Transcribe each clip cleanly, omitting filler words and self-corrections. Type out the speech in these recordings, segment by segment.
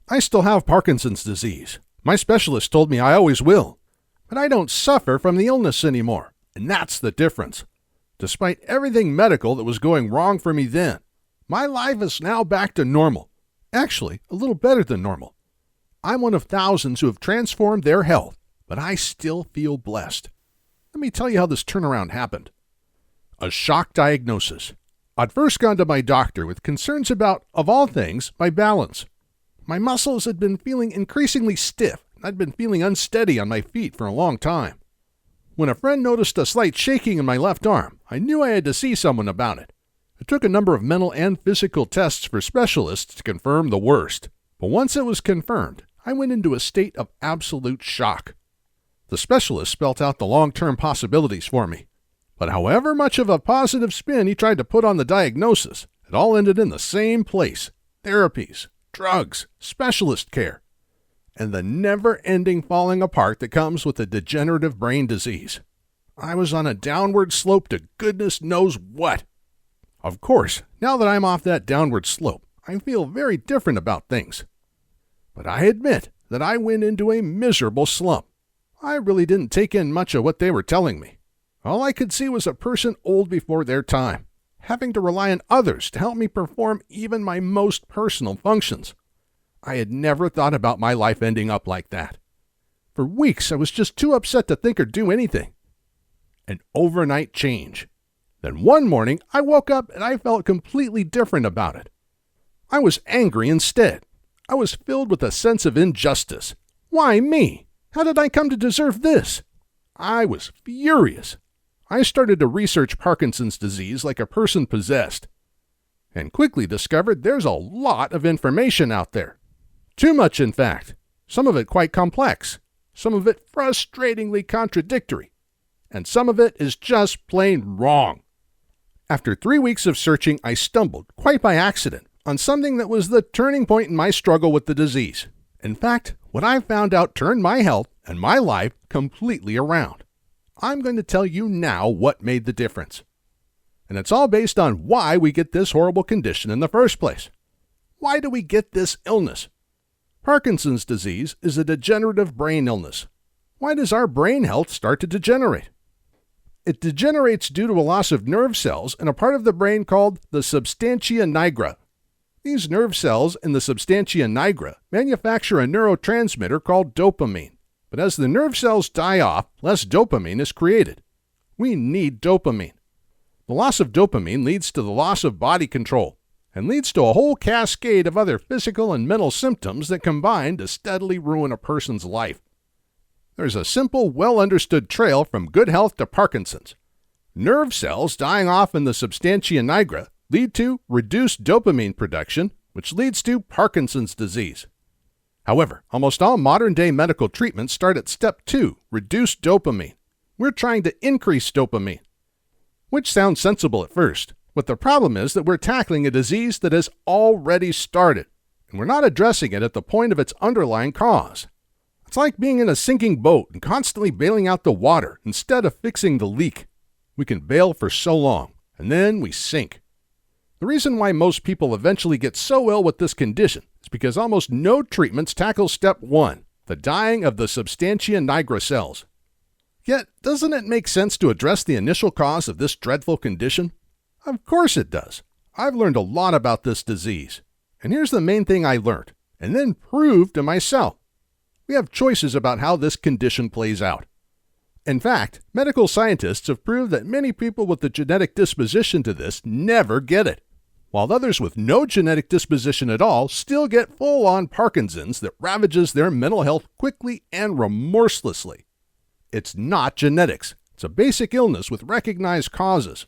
I still have Parkinson's disease. My specialist told me I always will. But I don't suffer from the illness anymore, and that's the difference. Despite everything medical that was going wrong for me then, my life is now back to normal. Actually, a little better than normal. I'm one of thousands who have transformed their health, but I still feel blessed. Let me tell you how this turnaround happened. A shock diagnosis. I'd first gone to my doctor with concerns about, of all things, my balance. My muscles had been feeling increasingly stiff, and I'd been feeling unsteady on my feet for a long time. When a friend noticed a slight shaking in my left arm, I knew I had to see someone about it. It took a number of mental and physical tests for specialists to confirm the worst, but once it was confirmed, I went into a state of absolute shock. The specialist spelt out the long-term possibilities for me, but however much of a positive spin he tried to put on the diagnosis, it all ended in the same place: therapies, drugs, specialist care, and the never-ending falling apart that comes with a degenerative brain disease. I was on a downward slope to goodness knows what. Of course, now that I'm off that downward slope, I feel very different about things. But I admit that I went into a miserable slump. I really didn't take in much of what they were telling me. All I could see was a person old before their time, having to rely on others to help me perform even my most personal functions. I had never thought about my life ending up like that. For weeks, I was just too upset to think or do anything. An overnight change. Then one morning, I woke up and I felt completely different about it. I was angry instead. I was filled with a sense of injustice. Why me? How did I come to deserve this? I was furious. I started to research Parkinson's disease like a person possessed, and quickly discovered there's a lot of information out there. Too much, in fact. Some of it quite complex. Some of it frustratingly contradictory. And some of it is just plain wrong. After 3 weeks of searching, I stumbled, quite by accident, on something that was the turning point in my struggle with the disease. In fact, what I found out turned my health and my life completely around. I'm going to tell you now what made the difference. And it's all based on why we get this horrible condition in the first place. Why do we get this illness? Parkinson's disease is a degenerative brain illness. Why does our brain health start to degenerate? It degenerates due to a loss of nerve cells in a part of the brain called the substantia nigra. These nerve cells in the substantia nigra manufacture a neurotransmitter called dopamine. But as the nerve cells die off, less dopamine is created. We need dopamine. The loss of dopamine leads to the loss of body control and leads to a whole cascade of other physical and mental symptoms that combine to steadily ruin a person's life. There's a simple, well-understood trail from good health to Parkinson's. Nerve cells dying off in the substantia nigra lead to reduced dopamine production, which leads to Parkinson's disease. However, almost all modern-day medical treatments start at step 2, reduce dopamine. We're trying to increase dopamine, which sounds sensible at first, but the problem is that we're tackling a disease that has already started, and we're not addressing it at the point of its underlying cause. It's like being in a sinking boat and constantly bailing out the water instead of fixing the leak. We can bail for so long, and then we sink. The reason why most people eventually get so ill with this condition is because almost no treatments tackle step 1, the dying of the substantia nigra cells. Yet, doesn't it make sense to address the initial cause of this dreadful condition? Of course it does. I've learned a lot about this disease. And here's the main thing I learned, and then proved to myself. We have choices about how this condition plays out. In fact, medical scientists have proved that many people with the genetic disposition to this never get it, while others with no genetic disposition at all still get full-on Parkinson's that ravages their mental health quickly and remorselessly. It's not genetics. It's a basic illness with recognized causes.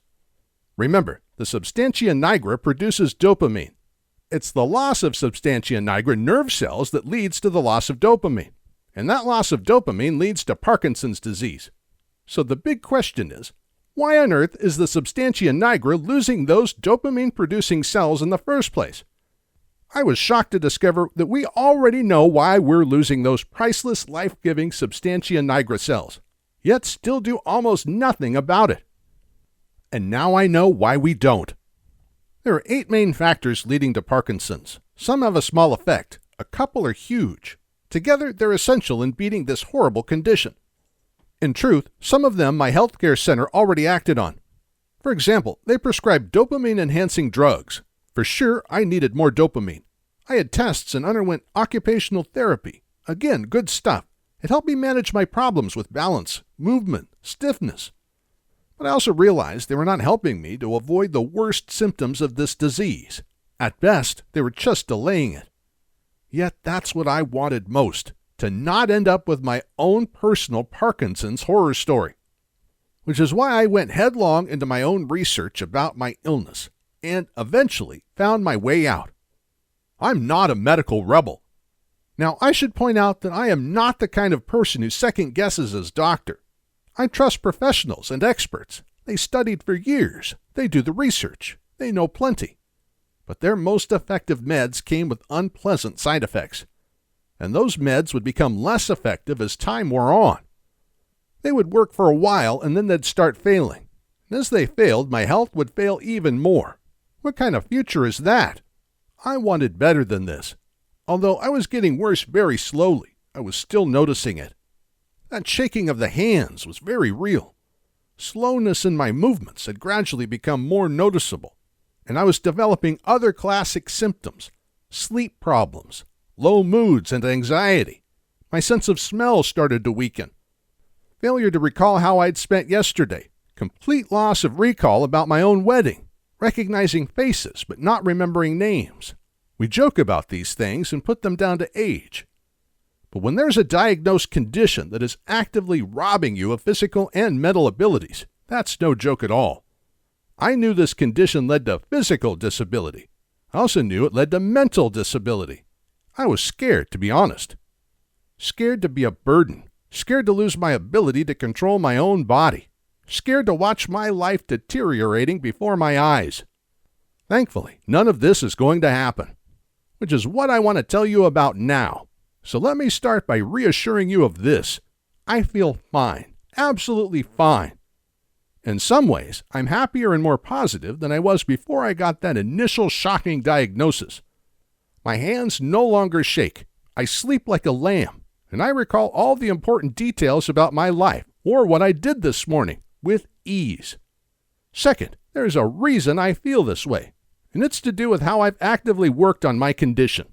Remember, the substantia nigra produces dopamine. It's the loss of substantia nigra nerve cells that leads to the loss of dopamine. And that loss of dopamine leads to Parkinson's disease. So the big question is, why on earth is the substantia nigra losing those dopamine-producing cells in the first place? I was shocked to discover that we already know why we're losing those priceless, life-giving substantia nigra cells, yet still do almost nothing about it. And now I know why we don't. There are 8 main factors leading to Parkinson's. Some have a small effect, A couple are huge. Together, they're essential in beating this horrible condition. In truth, some of them my healthcare center already acted on. For example, they prescribed dopamine-enhancing drugs. For sure, I needed more dopamine. I had tests and underwent occupational therapy. Again, good stuff. It helped me manage my problems with balance, movement, stiffness. But I also realized they were not helping me to avoid the worst symptoms of this disease. At best, they were just delaying it. Yet that's what I wanted most, to not end up with my own personal Parkinson's horror story. Which is why I went headlong into my own research about my illness, and eventually found my way out. I'm not a medical rebel. Now, I should point out that I am not the kind of person who second-guesses his doctor. I trust professionals and experts. They studied for years. They do the research. They know plenty. But their most effective meds came with unpleasant side effects. And those meds would become less effective as time wore on. They would work for a while and then they'd start failing. And as they failed, my health would fail even more. What kind of future is that? I wanted better than this. Although I was getting worse very slowly, I was still noticing it. That shaking of the hands was very real. Slowness in my movements had gradually become more noticeable, and I was developing other classic symptoms, sleep problems, low moods and anxiety. My sense of smell started to weaken. Failure to recall how I'd spent yesterday, complete loss of recall about my own wedding, recognizing faces but not remembering names. We joke about these things and put them down to age. But when there's a diagnosed condition that is actively robbing you of physical and mental abilities, that's no joke at all. I knew this condition led to physical disability. I also knew it led to mental disability. I was scared, to be honest. Scared to be a burden. Scared to lose my ability to control my own body. Scared to watch my life deteriorating before my eyes. Thankfully, none of this is going to happen, which is what I want to tell you about now. So let me start by reassuring you of this. I feel fine, absolutely fine. In some ways, I'm happier and more positive than I was before I got that initial shocking diagnosis. My hands no longer shake. I sleep like a lamb, and I recall all the important details about my life or what I did this morning with ease. Second, there's a reason I feel this way, and it's to do with how I've actively worked on my condition.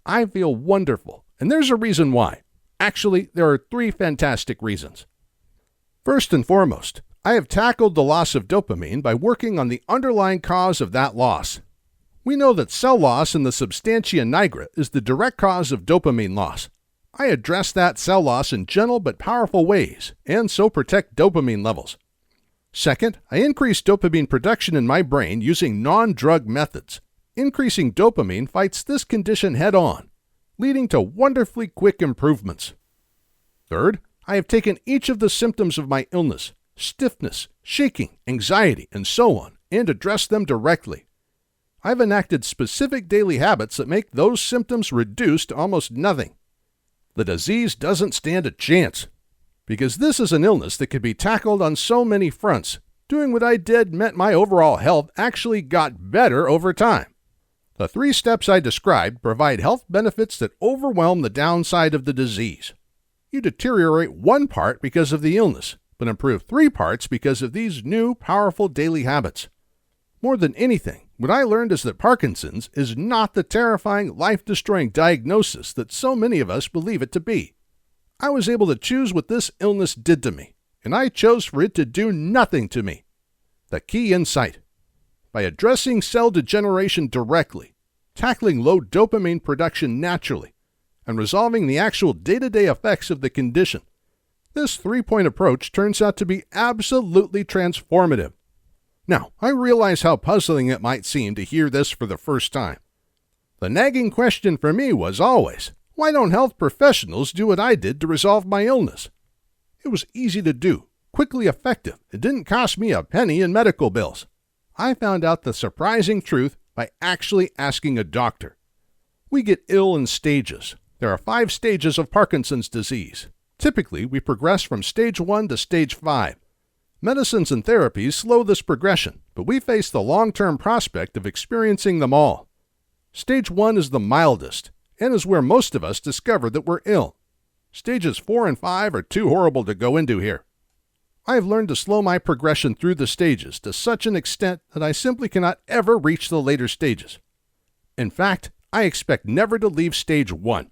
I feel wonderful, and there's a reason why. Actually, there are 3 fantastic reasons. First and foremost, I have tackled the loss of dopamine by working on the underlying cause of that loss. We know that cell loss in the substantia nigra is the direct cause of dopamine loss. I address that cell loss in gentle but powerful ways, and so protect dopamine levels. Second, I increase dopamine production in my brain using non-drug methods. Increasing dopamine fights this condition head-on, leading to wonderfully quick improvements. Third, I have taken each of the symptoms of my illness, stiffness, shaking, anxiety, and so on, and addressed them directly. I've enacted specific daily habits that make those symptoms reduce to almost nothing. The disease doesn't stand a chance, because this is an illness that could be tackled on so many fronts. Doing what I did meant my overall health actually got better over time. The 3 steps I described provide health benefits that overwhelm the downside of the disease. You deteriorate one part because of the illness, but improve 3 parts because of these new, powerful daily habits. More than anything, what I learned is that Parkinson's is not the terrifying, life-destroying diagnosis that so many of us believe it to be. I was able to choose what this illness did to me, and I chose for it to do nothing to me. The key insight: by addressing cell degeneration directly, tackling low dopamine production naturally, and resolving the actual day-to-day effects of the condition, this 3-point approach turns out to be absolutely transformative. Now, I realize how puzzling it might seem to hear this for the first time. The nagging question for me was always, why don't health professionals do what I did to resolve my illness? It was easy to do, quickly effective. It didn't cost me a penny in medical bills. I found out the surprising truth by actually asking a doctor. We get ill in stages. There are 5 stages of Parkinson's disease. Typically, we progress from stage 1 to stage 5. Medicines and therapies slow this progression, but we face the long-term prospect of experiencing them all. Stage 1 is the mildest. and is where most of us discover that we're ill. Stages 4 and 5 are too horrible to go into here. I have learned to slow my progression through the stages to such an extent that I simply cannot ever reach the later stages. In fact, I expect never to leave stage 1.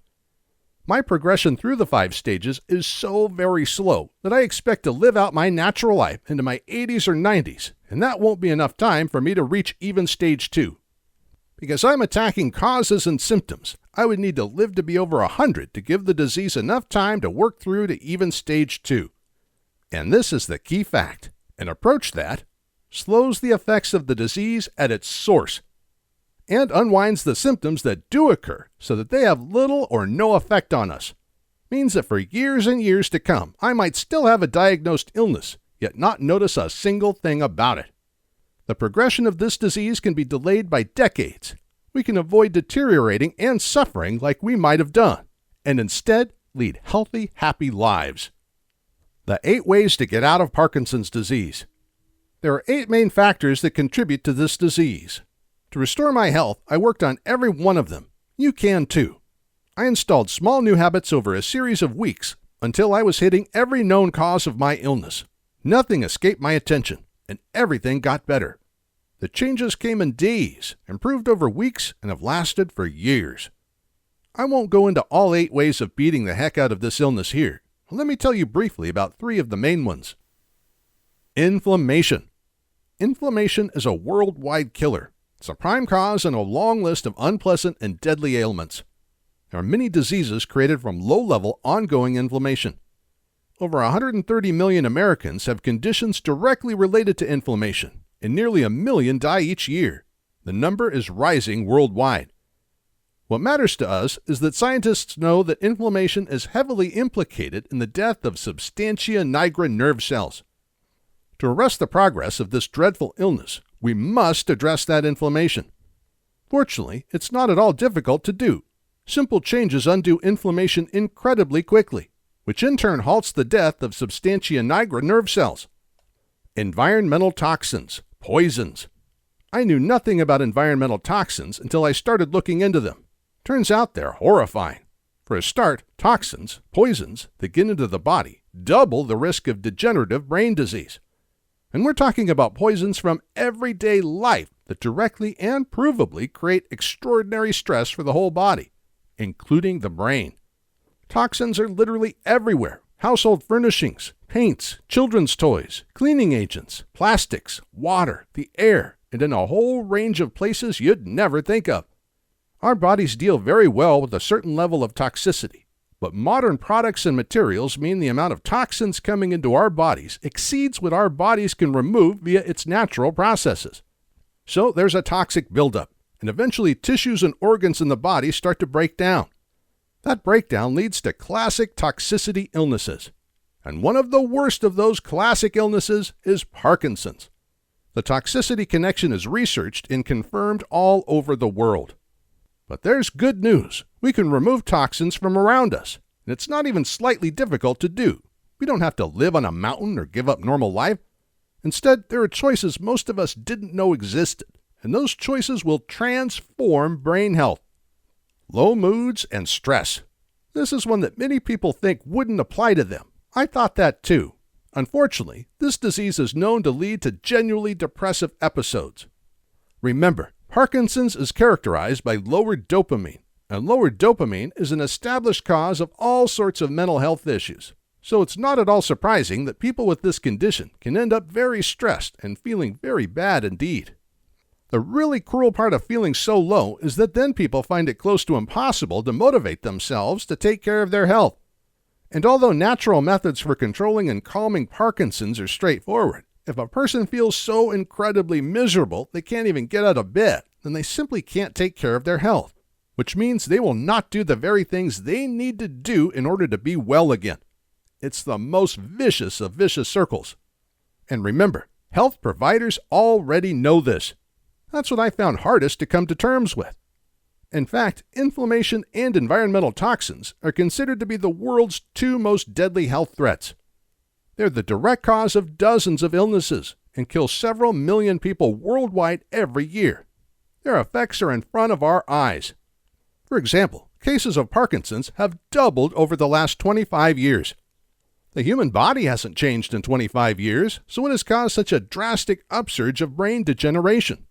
My progression through the 5 stages is so very slow that I expect to live out my natural life into my 80s or 90s, and that won't be enough time for me to reach even stage 2. Because I'm attacking causes and symptoms, I would need to live to be over 100 to give the disease enough time to work through to even stage 2. And this is the key fact. An approach that slows the effects of the disease at its source and unwinds the symptoms that do occur so that they have little or no effect on us. Means that for years and years to come, I might still have a diagnosed illness, yet not notice a single thing about it. The progression of this disease can be delayed by decades. We can avoid deteriorating and suffering like we might have done, and instead lead healthy, happy lives. The 8 ways to get out of Parkinson's disease. There are 8 main factors that contribute to this disease. To restore my health, I worked on every one of them. You can too. I installed small new habits over a series of weeks until I was hitting every known cause of my illness. Nothing escaped my attention, and everything got better. The changes came in days, improved over weeks, and have lasted for years. I won't go into all 8 ways of beating the heck out of this illness here. Let me tell you briefly about 3 of the main ones. Inflammation. Inflammation is a worldwide killer. It's a prime cause in a long list of unpleasant and deadly ailments. There are many diseases created from low-level, ongoing inflammation. Over 130 million Americans have conditions directly related to inflammation, and nearly 1 million die each year. The number is rising worldwide. What matters to us is that scientists know that inflammation is heavily implicated in the death of substantia nigra nerve cells. To arrest the progress of this dreadful illness, we must address that inflammation. Fortunately, it's not at all difficult to do. Simple changes undo inflammation incredibly quickly, which in turn halts the death of substantia nigra nerve cells. Environmental toxins, poisons. I knew nothing about environmental toxins until I started looking into them. Turns out they're horrifying. For a start, toxins, poisons, that get into the body double the risk of degenerative brain disease. And we're talking about poisons from everyday life that directly and provably create extraordinary stress for the whole body, including the brain. Toxins are literally everywhere. Household furnishings, paints, children's toys, cleaning agents, plastics, water, the air, and in a whole range of places you'd never think of. Our bodies deal very well with a certain level of toxicity, but modern products and materials mean the amount of toxins coming into our bodies exceeds what our bodies can remove via its natural processes. So there's a toxic buildup, and eventually tissues and organs in the body start to break down. That breakdown leads to classic toxicity illnesses. And one of the worst of those classic illnesses is Parkinson's. The toxicity connection is researched and confirmed all over the world. But there's good news. We can remove toxins from around us, and it's not even slightly difficult to do. We don't have to live on a mountain or give up normal life. Instead, there are choices most of us didn't know existed, and those choices will transform brain health. Low moods and stress. This is one that many people think wouldn't apply to them. I thought that too. Unfortunately, this disease is known to lead to genuinely depressive episodes. Remember, Parkinson's is characterized by lowered dopamine, and lowered dopamine is an established cause of all sorts of mental health issues. So it's not at all surprising that people with this condition can end up very stressed and feeling very bad indeed. The really cruel part of feeling so low is that then people find it close to impossible to motivate themselves to take care of their health. And although natural methods for controlling and calming Parkinson's are straightforward, if a person feels so incredibly miserable they can't even get out of bed, then they simply can't take care of their health, which means they will not do the very things they need to do in order to be well again. It's the most vicious of vicious circles. And remember, health providers already know this. That's what I found hardest to come to terms with. In fact, inflammation and environmental toxins are considered to be the world's 2 most deadly health threats. They're the direct cause of dozens of illnesses and kill several million people worldwide every year. Their effects are in front of our eyes. For example, Cases of Parkinson's have doubled over the last 25 years. The human body hasn't changed in 25 years, so it has caused such a drastic upsurge of brain degeneration.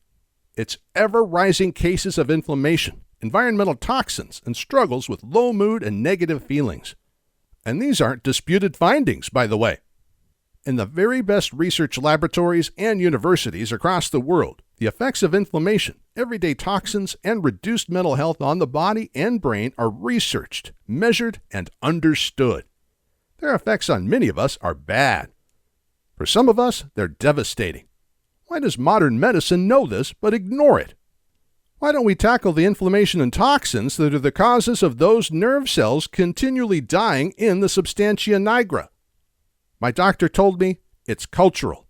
It's ever-rising cases of inflammation, environmental toxins, and struggles with low mood and negative feelings. And these aren't disputed findings, by the way. In the very best research laboratories and universities across the world, the effects of inflammation, everyday toxins, and reduced mental health on the body and brain are researched, measured, and understood. Their effects on many of us are bad. For some of us, they're devastating. Why does modern medicine know this but ignore it? Why don't we tackle the inflammation and toxins that are the causes of those nerve cells continually dying in the substantia nigra? My doctor told me it's cultural.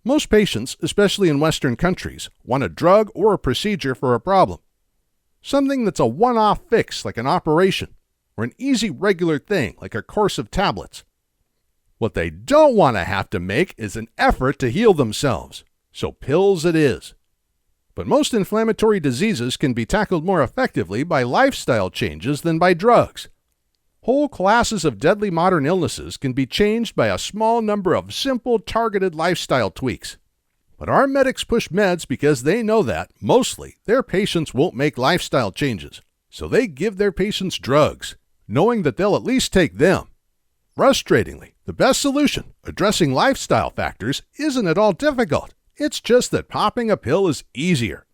Most patients, especially in Western countries, want a drug or a procedure for a problem. Something that's a one-off fix like an operation, or an easy regular thing like a course of tablets. What they don't want to have to make is an effort to heal themselves, so pills it is. But most inflammatory diseases can be tackled more effectively by lifestyle changes than by drugs. Whole classes of deadly modern illnesses can be changed by a small number of simple, targeted lifestyle tweaks. But our medics push meds because they know that, mostly, their patients won't make lifestyle changes. So they give their patients drugs, knowing that they'll at least take them. Frustratingly, the best solution, addressing lifestyle factors, isn't at all difficult. It's just that popping a pill is easier.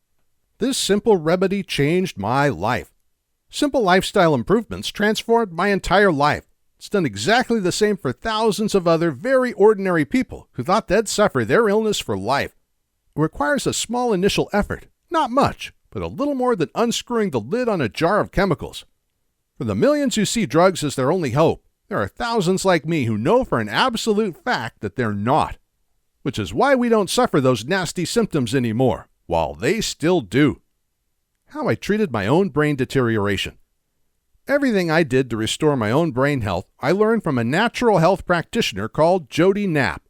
This simple remedy changed my life. Simple lifestyle improvements transformed my entire life. It's done exactly the same for thousands of other very ordinary people who thought they'd suffer their illness for life. It requires a small initial effort, not much, but a little more than unscrewing the lid on a jar of chemicals. For the millions who see drugs as their only hope, there are thousands like me who know for an absolute fact that they're not. Which is why we don't suffer those nasty symptoms anymore, while they still do. How I treated my own brain deterioration. Everything I did to restore my own brain health, I learned from a natural health practitioner called Jodi Knapp.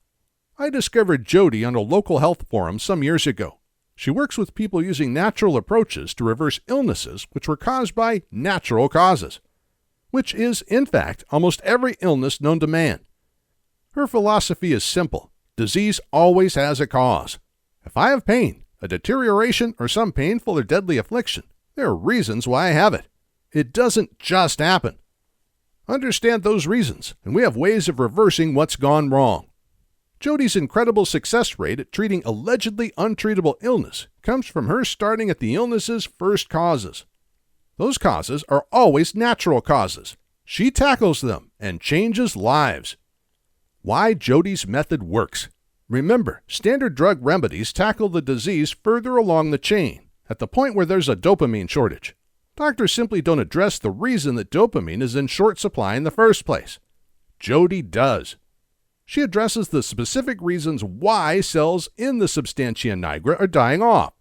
I discovered Jodi on a local health forum some years ago. She works with people using natural approaches to reverse illnesses which were caused by natural causes, which is, in fact, almost every illness known to man. Her philosophy is simple. Disease always has a cause. If I have pain, a deterioration, or some painful or deadly affliction, there are reasons why I have it. It doesn't just happen. Understand those reasons, and we have ways of reversing what's gone wrong. Jodi's incredible success rate at treating allegedly untreatable illness comes from her starting at the illness's first causes. Those causes are always natural causes. She tackles them and changes lives. Why Jodi's method works. Remember, standard drug remedies tackle the disease further along the chain, at the point where there's a dopamine shortage. Doctors simply don't address the reason that dopamine is in short supply in the first place. Jodi does. She addresses the specific reasons why cells in the substantia nigra are dying off.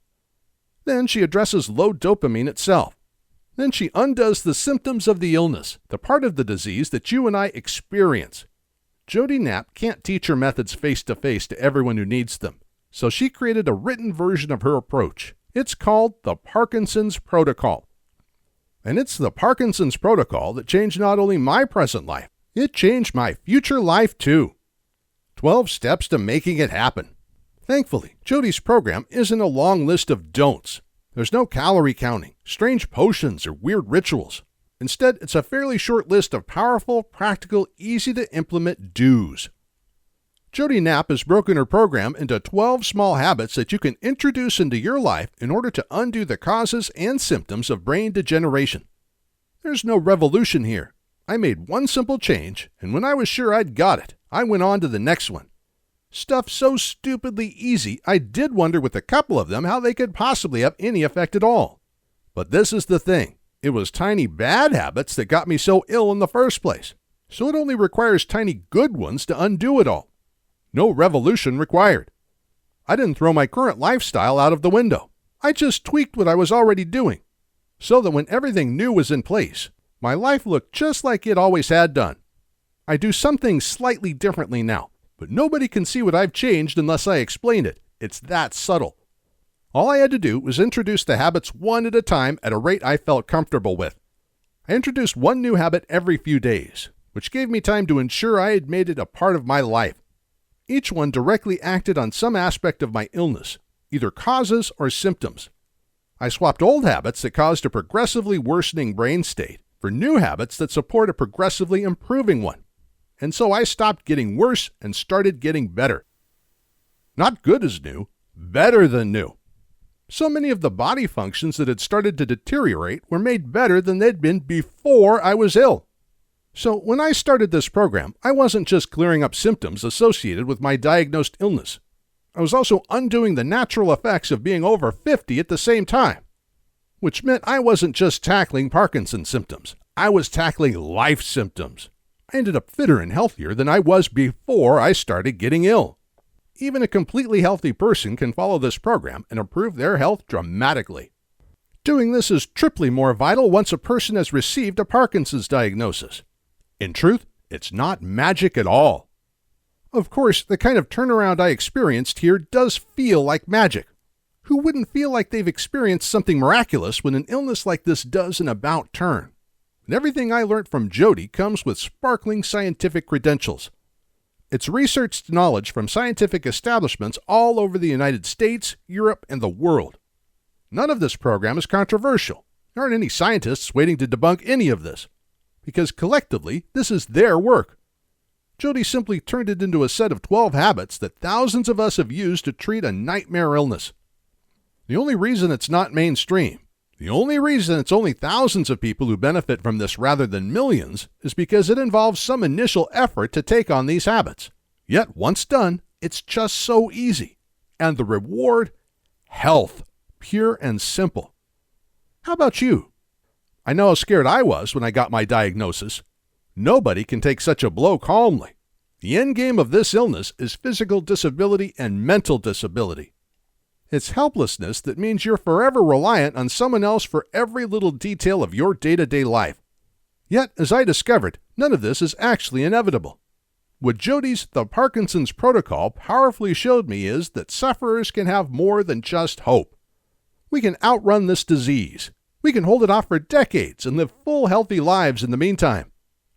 Then she addresses low dopamine itself. Then she undoes the symptoms of the illness, the part of the disease that you and I experience. Jodi Knapp can't teach her methods face-to-face to everyone who needs them, so she created a written version of her approach. It's called the Parkinson's Protocol. And it's the Parkinson's Protocol that changed not only my present life, it changed my future life too. 12 steps to making it happen. Thankfully, Jodi's program isn't a long list of don'ts. There's no calorie counting, strange potions, or weird rituals. Instead, it's a fairly short list of powerful, practical, easy-to-implement do's. Jodi Knapp has broken her program into 12 small habits that you can introduce into your life in order to undo the causes and symptoms of brain degeneration. There's no revolution here. I made one simple change, and when I was sure I'd got it, I went on to the next one. Stuff so stupidly easy, I did wonder with a couple of them how they could possibly have any effect at all. But this is the thing. It was tiny bad habits that got me so ill in the first place. So it only requires tiny good ones to undo it all. No revolution required. I didn't throw my current lifestyle out of the window. I just tweaked what I was already doing, so that when everything new was in place, my life looked just like it always had done. I do some things slightly differently now, but nobody can see what I've changed unless I explain it. It's that subtle. All I had to do was introduce the habits one at a time at a rate I felt comfortable with. I introduced one new habit every few days, which gave me time to ensure I had made it a part of my life. Each one directly acted on some aspect of my illness, either causes or symptoms. I swapped old habits that caused a progressively worsening brain state for new habits that support a progressively improving one. And so I stopped getting worse and started getting better. Not good as new, better than new. So many of the body functions that had started to deteriorate were made better than they'd been before I was ill. So when I started this program, I wasn't just clearing up symptoms associated with my diagnosed illness. I was also undoing the natural effects of being over 50 at the same time, which meant I wasn't just tackling Parkinson's symptoms. I was tackling life symptoms. I ended up fitter and healthier than I was before I started getting ill. Even a completely healthy person can follow this program and improve their health dramatically. Doing this is triply more vital once a person has received a Parkinson's diagnosis. In truth, it's not magic at all. Of course, the kind of turnaround I experienced here does feel like magic. Who wouldn't feel like they've experienced something miraculous when an illness like this does an about turn? And everything I learned from Jodi comes with sparkling scientific credentials. It's researched knowledge from scientific establishments all over the United States, Europe, and the world. None of this program is controversial. There aren't any scientists waiting to debunk any of this, because collectively, this is their work. Jodi simply turned it into a set of 12 habits that thousands of us have used to treat a nightmare illness. The only reason it's not mainstream, the only reason it's only thousands of people who benefit from this rather than millions, is because it involves some initial effort to take on these habits. Yet once done, it's just so easy. And the reward? Health. Pure and simple. How about you? I know how scared I was when I got my diagnosis. Nobody can take such a blow calmly. The end game of this illness is physical disability and mental disability. It's helplessness that means you're forever reliant on someone else for every little detail of your day-to-day life. Yet, as I discovered, none of this is actually inevitable. What Jodi's The Parkinson's Protocol powerfully showed me is that sufferers can have more than just hope. We can outrun this disease. We can hold it off for decades and live full, healthy lives in the meantime.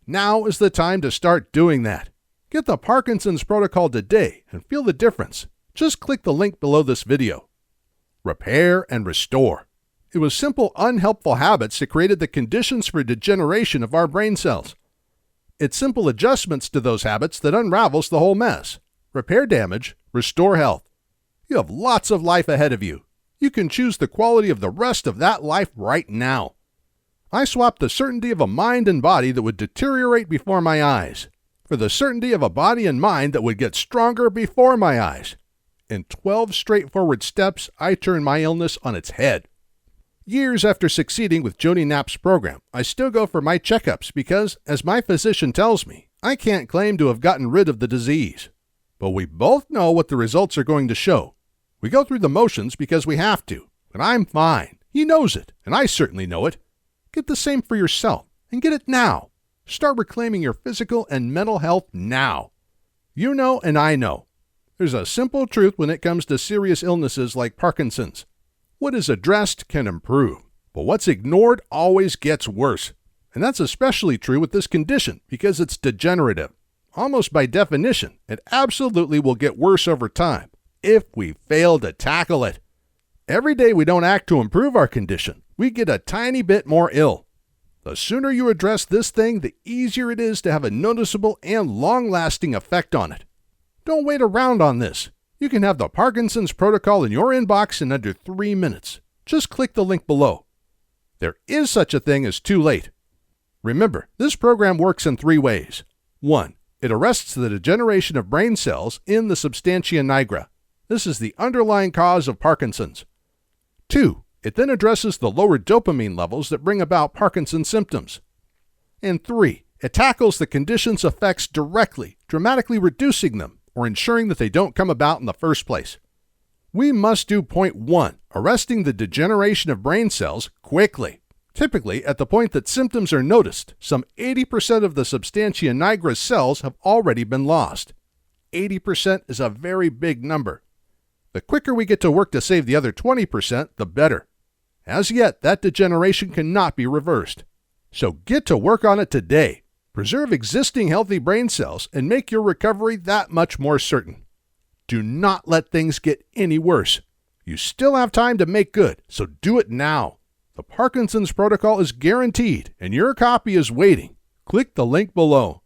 Now is the time to start doing that. Get the Parkinson's Protocol today and feel the difference. Just click the link below this video. Repair and restore. It was simple, unhelpful habits that created the conditions for degeneration of our brain cells. It's simple adjustments to those habits that unravels the whole mess. Repair damage, restore health. You have lots of life ahead of you. You can choose the quality of the rest of that life right now. I swapped the certainty of a mind and body that would deteriorate before my eyes for the certainty of a body and mind that would get stronger before my eyes. In 12 straightforward steps, I turned my illness on its head. Years after succeeding with Jodi Knapp's program, I still go for my checkups because, as my physician tells me, I can't claim to have gotten rid of the disease. But we both know what the results are going to show. We go through the motions because we have to, but I'm fine. He knows it, and I certainly know it. Get the same for yourself, and get it now. Start reclaiming your physical and mental health now. You know and I know. There's a simple truth when it comes to serious illnesses like Parkinson's. What is addressed can improve, but what's ignored always gets worse. And that's especially true with this condition because it's degenerative. Almost by definition, it absolutely will get worse over time if we fail to tackle it. Every day we don't act to improve our condition, we get a tiny bit more ill. The sooner you address this thing, the easier it is to have a noticeable and long-lasting effect on it. Don't wait around on this. You can have the Parkinson's Protocol in your inbox in under 3 minutes. Just click the link below. There is such a thing as too late. Remember, this program works in 3 ways. 1. It arrests the degeneration of brain cells in the substantia nigra. This is the underlying cause of Parkinson's. 2. It then addresses the lower dopamine levels that bring about Parkinson's symptoms. And 3. It tackles the condition's effects directly, dramatically reducing them, or ensuring that they don't come about in the first place. We must do point 1, arresting the degeneration of brain cells quickly. Typically, at the point that symptoms are noticed, some 80% of the substantia nigra cells have already been lost. 80% is a very big number. The quicker we get to work to save the other 20%, the better. As yet, that degeneration cannot be reversed. So get to work on it today. Preserve existing healthy brain cells and make your recovery that much more certain. Do not let things get any worse. You still have time to make good, so do it now. The Parkinson's protocol is guaranteed, and your copy is waiting. Click the link below.